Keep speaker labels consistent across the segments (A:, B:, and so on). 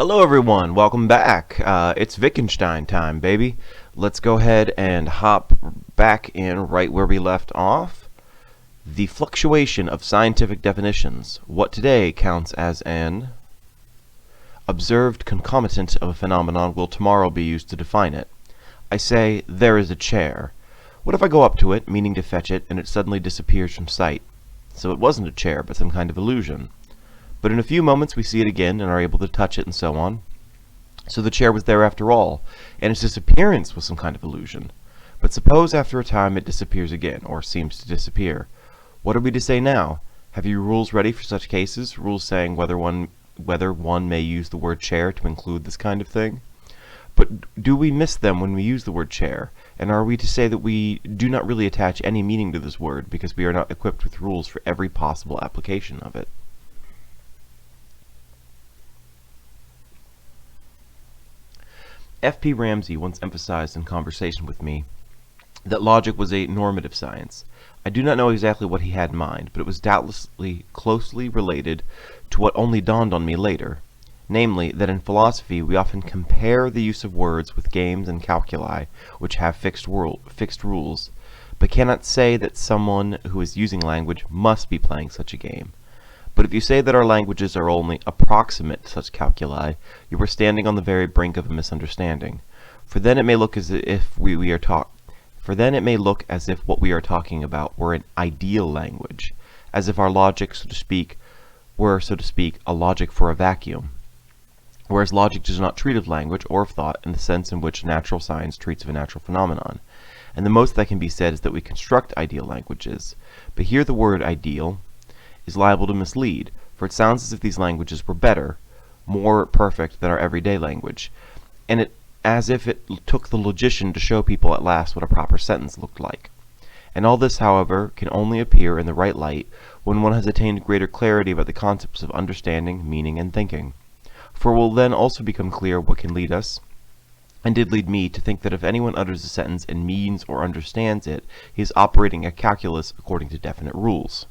A: Hello everyone, welcome back. It's Wittgenstein time, baby. Let's go ahead and hop back in right where we left off. The fluctuation of scientific definitions. What today counts as an observed concomitant of a phenomenon will tomorrow be used to define it. I say, there is a chair. What if I go up to it, meaning to fetch it, and it suddenly disappears from sight? So it wasn't a chair, but some kind of illusion. But in a few moments we see it again and are able to touch it and so on. So the chair was there after all, and its disappearance was some kind of illusion. But suppose after a time it disappears again, or seems to disappear. What are we to say now? Have you rules ready for such cases? Rules saying whether one may use the word chair to include this kind of thing? But do we miss them when we use the word chair? And are we to say that we do not really attach any meaning to this word because we are not equipped with rules for every possible application of it? F.P. Ramsey once emphasized in conversation with me that logic was a normative science. I do not know exactly what he had in mind, but it was doubtlessly closely related to what only dawned on me later, namely, that in philosophy we often compare the use of words with games and calculi which have fixed rules, but cannot say that someone who is using language must be playing such a game. But if you say that our languages are only approximate to such calculi, you are standing on the very brink of a misunderstanding. For then it may look as if what we are talking about were an ideal language, as if our logic, were, so to speak, a logic for a vacuum. Whereas logic does not treat of language or of thought in the sense in which natural science treats of a natural phenomenon. And the most that can be said is that we construct ideal languages. But here the word ideal is liable to mislead, for it sounds as if these languages were better, more perfect than our everyday language, and as if it took the logician to show people at last what a proper sentence looked like. And all this, however, can only appear in the right light when one has attained greater clarity about the concepts of understanding, meaning, and thinking. For it will then also become clear what can lead us, and did lead me, to think that if anyone utters a sentence and means or understands it, he is operating a calculus according to definite rules.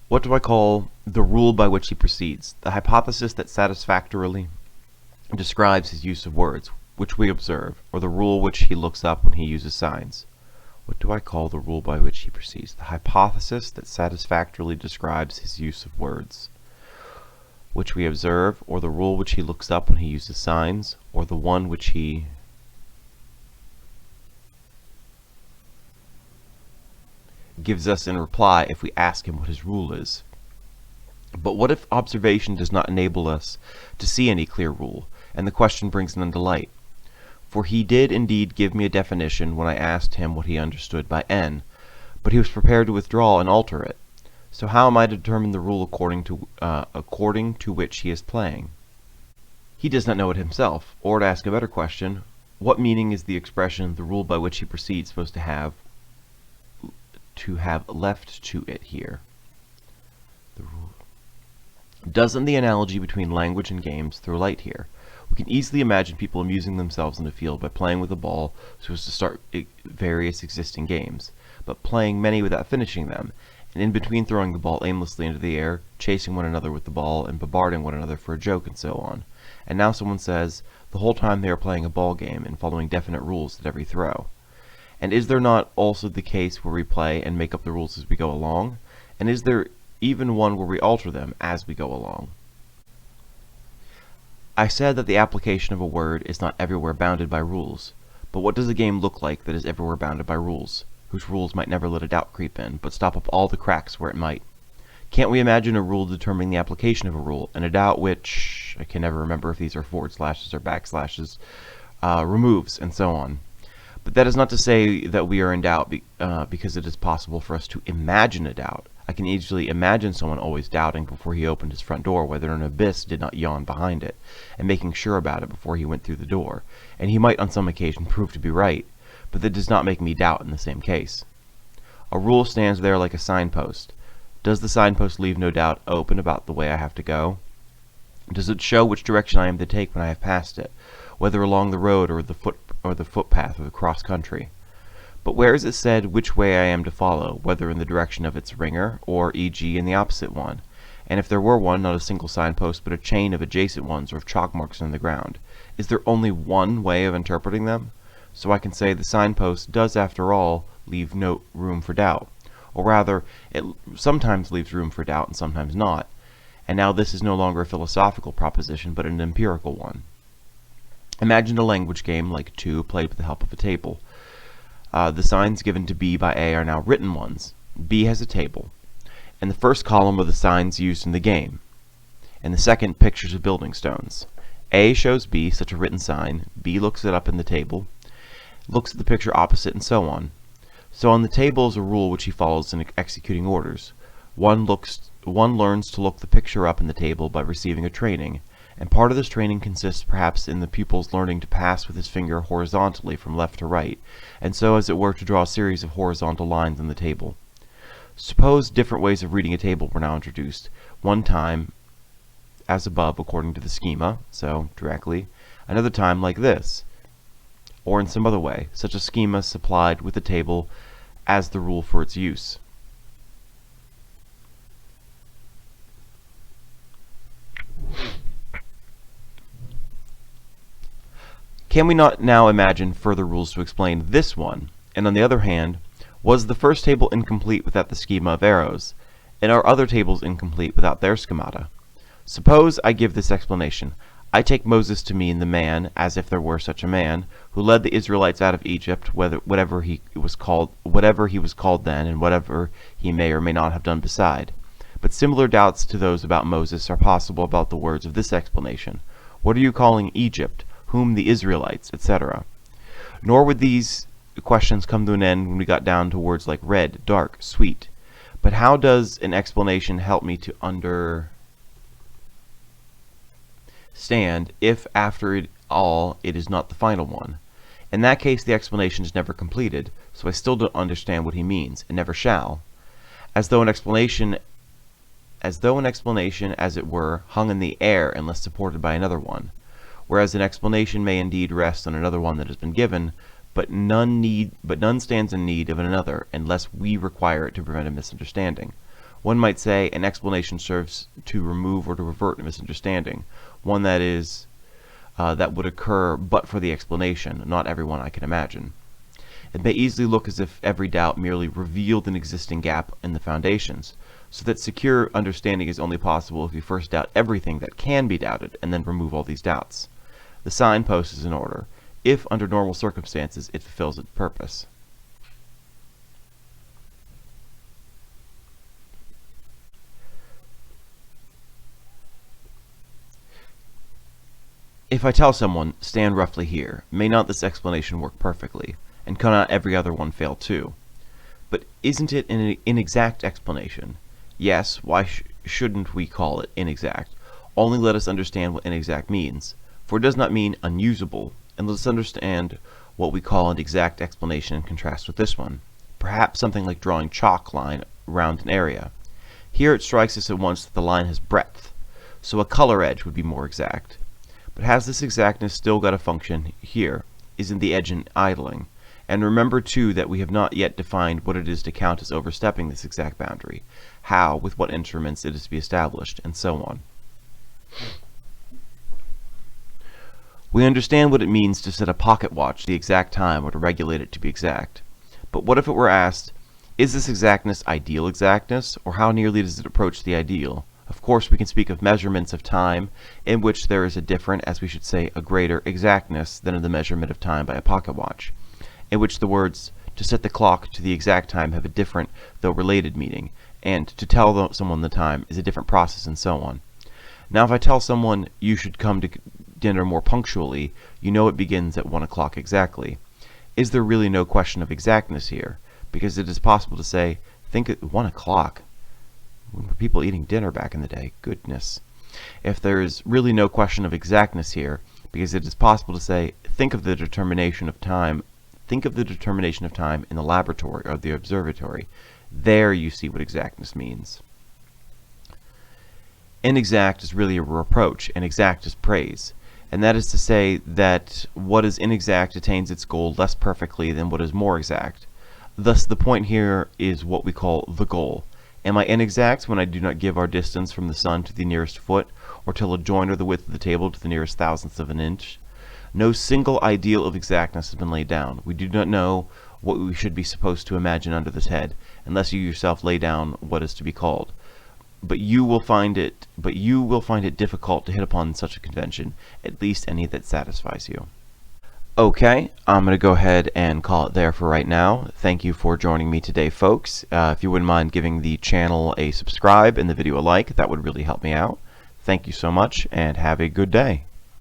A: What do I call the rule by which he proceeds? The hypothesis that satisfactorily describes his use of words, which we observe, or the rule which he looks up when he uses signs. What do I call the rule by which he proceeds? The hypothesis that satisfactorily describes his use of words, which we observe, or the rule which he looks up when he uses signs, or the one which he gives us in reply if we ask him what his rule is. But what if observation does not enable us to see any clear rule, and the question brings none to light? For he did indeed give me a definition when I asked him what he understood by n, but he was prepared to withdraw and alter it. So how am I to determine the rule according to which he is playing? He does not know it himself. Or to ask a better question, what meaning is the expression "the rule by which he proceeds" supposed to have left to it here? The rule. Doesn't the analogy between language and games throw light here? We can easily imagine people amusing themselves in a field by playing with a ball so as to start various existing games, but playing many without finishing them, and in between throwing the ball aimlessly into the air, chasing one another with the ball, and bombarding one another for a joke, and so on. And now someone says, the whole time they are playing a ball game and following definite rules at every throw. And is there not also the case where we play and make up the rules as we go along? And is there even one where we alter them as we go along? I said that the application of a word is not everywhere bounded by rules. But what does a game look like that is everywhere bounded by rules, whose rules might never let a doubt creep in, but stop up all the cracks where it might? Can't we imagine a rule determining the application of a rule, and a doubt which, I can never remember if these are forward slashes or backslashes, removes, and so on? But that is not to say that we are in doubt because it is possible for us to imagine a doubt. I can easily imagine someone always doubting before he opened his front door whether an abyss did not yawn behind it, and making sure about it before he went through the door, and he might on some occasion prove to be right, but that does not make me doubt in the same case. A rule stands there like a signpost. Does the signpost leave no doubt open about the way I have to go? Does it show which direction I am to take when I have passed it, whether along the road or the footpath or the cross country? But where is it said which way I am to follow, whether in the direction of its ringer, or e.g. in the opposite one? And if there were one, not a single signpost, but a chain of adjacent ones or of chalk marks on the ground, is there only one way of interpreting them? So I can say the signpost does, after all, leave no room for doubt. Or rather, it sometimes leaves room for doubt and sometimes not. And now this is no longer a philosophical proposition, but an empirical one. Imagine a language game like 2 played with the help of a table. The signs given to B by A are now written ones. B has a table. In the first column are the signs used in the game. In the second, pictures of building stones. A shows B such a written sign. B looks it up in the table, looks at the picture opposite, and so on. So on the table is a rule which he follows in executing orders. One learns to look the picture up in the table by receiving a training, and part of this training consists perhaps in the pupil's learning to pass with his finger horizontally from left to right, and so as it were to draw a series of horizontal lines on the table. Suppose different ways of reading a table were now introduced, one time as above according to the schema, so directly, another time like this, or in some other way, such a schema supplied with the table as the rule for its use. Can we not now imagine further rules to explain this one? And on the other hand, was the first table incomplete without the schema of arrows, and are other tables incomplete without their schemata? Suppose I give this explanation. I take Moses to mean the man, as if there were such a man, who led the Israelites out of Egypt, whatever he was called then, and whatever he may or may not have done beside. But similar doubts to those about Moses are possible about the words of this explanation. What are you calling Egypt? Whom the Israelites, etc. Nor would these questions come to an end when we got down to words like red, dark, sweet. But how does an explanation help me to understand if, after it all, it is not the final one? In that case, the explanation is never completed, so I still don't understand what he means, and never shall. As though an explanation, as it were, hung in the air unless supported by another one. Whereas an explanation may indeed rest on another one that has been given, but none stands in need of another unless we require it to prevent a misunderstanding. One might say an explanation serves to remove or to revert a misunderstanding, one that is that would occur but for the explanation, not every one I can imagine. It may easily look as if every doubt merely revealed an existing gap in the foundations, so that secure understanding is only possible if we first doubt everything that can be doubted and then remove all these doubts. The signpost is in order, if under normal circumstances it fulfills its purpose. If I tell someone, stand roughly here, may not this explanation work perfectly, and cannot every other one fail too? But isn't it an inexact explanation? Yes, why shouldn't we call it inexact? Only let us understand what inexact means. For it does not mean unusable, and let us understand what we call an exact explanation in contrast with this one. Perhaps something like drawing chalk line around an area. Here it strikes us at once that the line has breadth, so a color edge would be more exact. But has this exactness still got a function here? Isn't the edge idling? And remember too that we have not yet defined what it is to count as overstepping this exact boundary, how, with what instruments it is to be established, and so on. We understand what it means to set a pocket watch the exact time or to regulate it to be exact. But what if it were asked, is this exactness ideal exactness, or how nearly does it approach the ideal? Of course we can speak of measurements of time in which there is a different, as we should say, a greater exactness than in the measurement of time by a pocket watch, in which the words to set the clock to the exact time have a different, though related meaning, and to tell someone the time is a different process, and so on. Now if I tell someone you should come to dinner more punctually, you know it begins at 1 o'clock exactly. Is there really no question of exactness here? Because it is possible to say, think at 1 o'clock. When were people eating dinner back in the day? Goodness. If there is really no question of exactness here, because it is possible to say, think of the determination of time in the laboratory or the observatory. There you see what exactness means. Inexact is really a reproach, and exact is praise. And that is to say that what is inexact attains its goal less perfectly than what is more exact. Thus, the point here is what we call the goal. Am I inexact when I do not give our distance from the sun to the nearest foot, or tell a joint or the width of the table to the nearest thousandth of an inch? No single ideal of exactness has been laid down. We do not know what we should be supposed to imagine under this head, unless you yourself lay down what is to be called. But you will find it difficult to hit upon such a convention, at least any that satisfies you. Okay, I'm going to go ahead and call it there for right now. Thank you for joining me today, folks. If you wouldn't mind giving the channel a subscribe and the video a like, that would really help me out. Thank you so much, and have a good day.